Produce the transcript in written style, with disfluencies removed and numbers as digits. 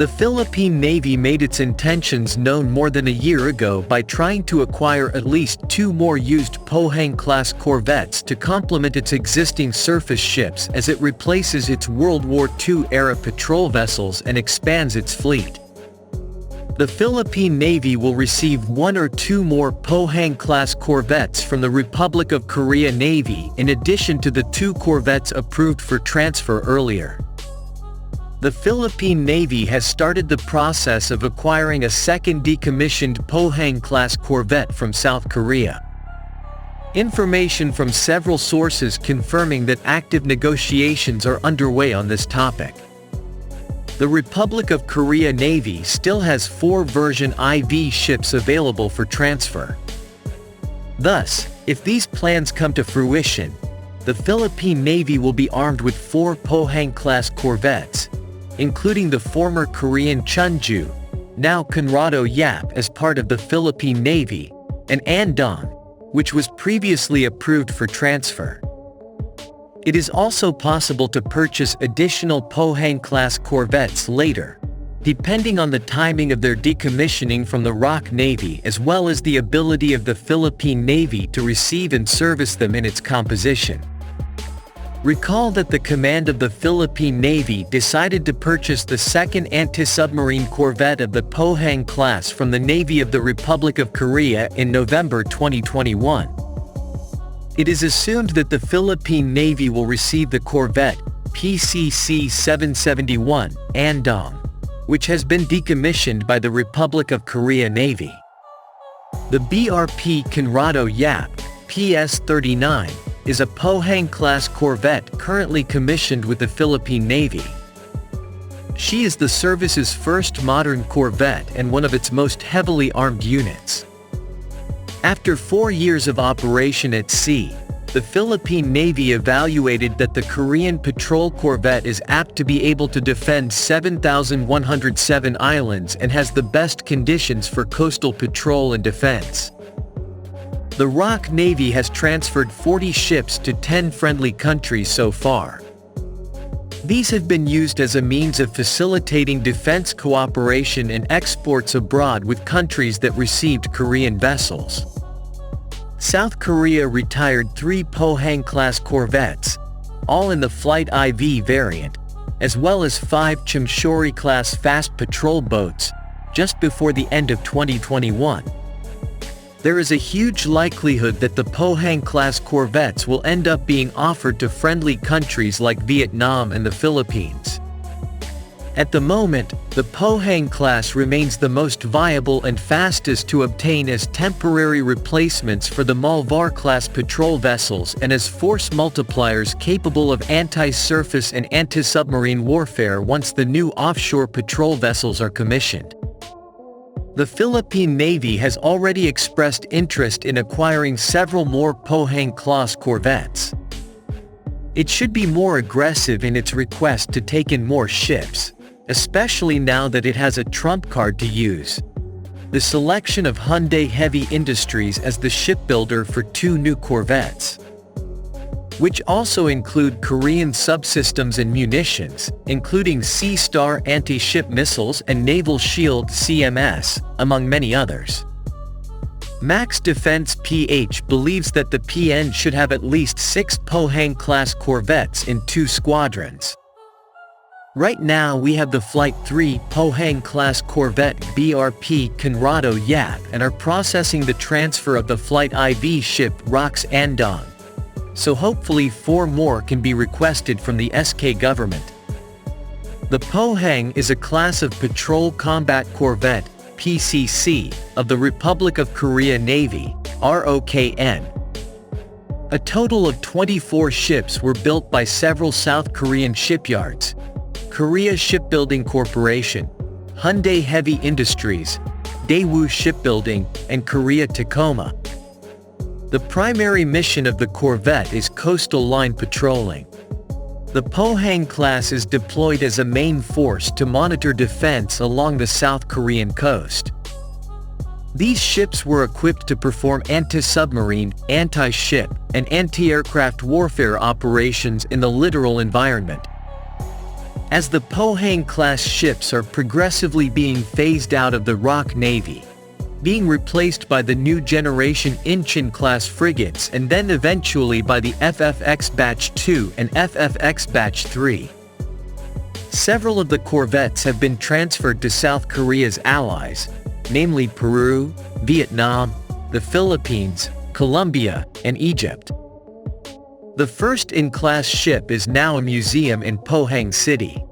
The Philippine Navy made its intentions known more than a year ago by trying to acquire at least 2 more used Pohang-class corvettes to complement its existing surface ships as it replaces its World War II-era patrol vessels and expands its fleet. The Philippine Navy will receive 1 or 2 more Pohang-class corvettes from the Republic of Korea Navy in addition to the 2 corvettes approved for transfer earlier. The Philippine Navy has started the process of acquiring a second decommissioned Pohang-class corvette from South Korea. Information from several sources confirming that active negotiations are underway on this topic. The Republic of Korea Navy still has 4 version IV ships available for transfer. Thus, if these plans come to fruition, the Philippine Navy will be armed with 4 Pohang-class corvettes, including the former Korean Chunju, now Conrado Yap as part of the Philippine Navy, and Andong, which was previously approved for transfer. It is also possible to purchase additional Pohang-class corvettes later, depending on the timing of their decommissioning from the ROC Navy as well as the ability of the Philippine Navy to receive and service them in its composition. Recall that the command of the Philippine Navy decided to purchase the second anti-submarine corvette of the Pohang class from the Navy of the Republic of Korea in November 2021. It is assumed that the Philippine Navy will receive the corvette PCC-771 Andong, which has been decommissioned by the Republic of Korea Navy. The BRP Conrado Yap PS-39 is a Pohang-class corvette currently commissioned with the Philippine Navy. She is the service's first modern corvette and one of its most heavily armed units. After 4 years of operation at sea, the Philippine Navy evaluated that the Korean patrol corvette is apt to be able to defend 7,107 islands and has the best conditions for coastal patrol and defense. The ROC Navy has transferred 40 ships to 10 friendly countries so far. These have been used as a means of facilitating defense cooperation and exports abroad with countries that received Korean vessels. South Korea retired 3 Pohang-class corvettes, all in the Flight IV variant, as well as 5 Chumshori-class fast patrol boats, just before the end of 2021. There is a huge likelihood that the Pohang-class corvettes will end up being offered to friendly countries like Vietnam and the Philippines. At the moment, the Pohang class remains the most viable and fastest to obtain as temporary replacements for the Malvar-class patrol vessels and as force multipliers capable of anti-surface and anti-submarine warfare once the new offshore patrol vessels are commissioned. The Philippine Navy has already expressed interest in acquiring several more Pohang-class corvettes. It should be more aggressive in its request to take in more ships, especially now that it has a trump card to use: the selection of Hyundai Heavy Industries as the shipbuilder for 2 new corvettes, which also include Korean subsystems and munitions, including Sea Star anti-ship missiles and Naval Shield CMS, among many others. Max Defense PH believes that the PN should have at least 6 Pohang-class corvettes in 2 squadrons. Right now we have the Flight 3 Pohang-class corvette BRP Conrado Yap and are processing the transfer of the Flight IV ship ROX Andong. So hopefully 4 more can be requested from the SK government. The Pohang is a class of Patrol Combat Corvette PCC of the Republic of Korea Navy, ROKN. A total of 24 ships were built by several South Korean shipyards: Korea Shipbuilding Corporation, Hyundai Heavy Industries, Daewoo Shipbuilding, and Korea Tacoma. The primary mission of the corvette is coastal line patrolling. The Pohang class is deployed as a main force to monitor defense along the South Korean coast. These ships were equipped to perform anti-submarine, anti-ship, and anti-aircraft warfare operations in the littoral environment. as the Pohang-class ships are progressively being phased out of the ROC Navy, being replaced by the new generation Incheon-class frigates and then eventually by the FFX Batch 2 and FFX Batch 3. Several of the corvettes have been transferred to South Korea's allies, namely Peru, Vietnam, the Philippines, Colombia, and Egypt. The first in-class ship is now a museum in Pohang City.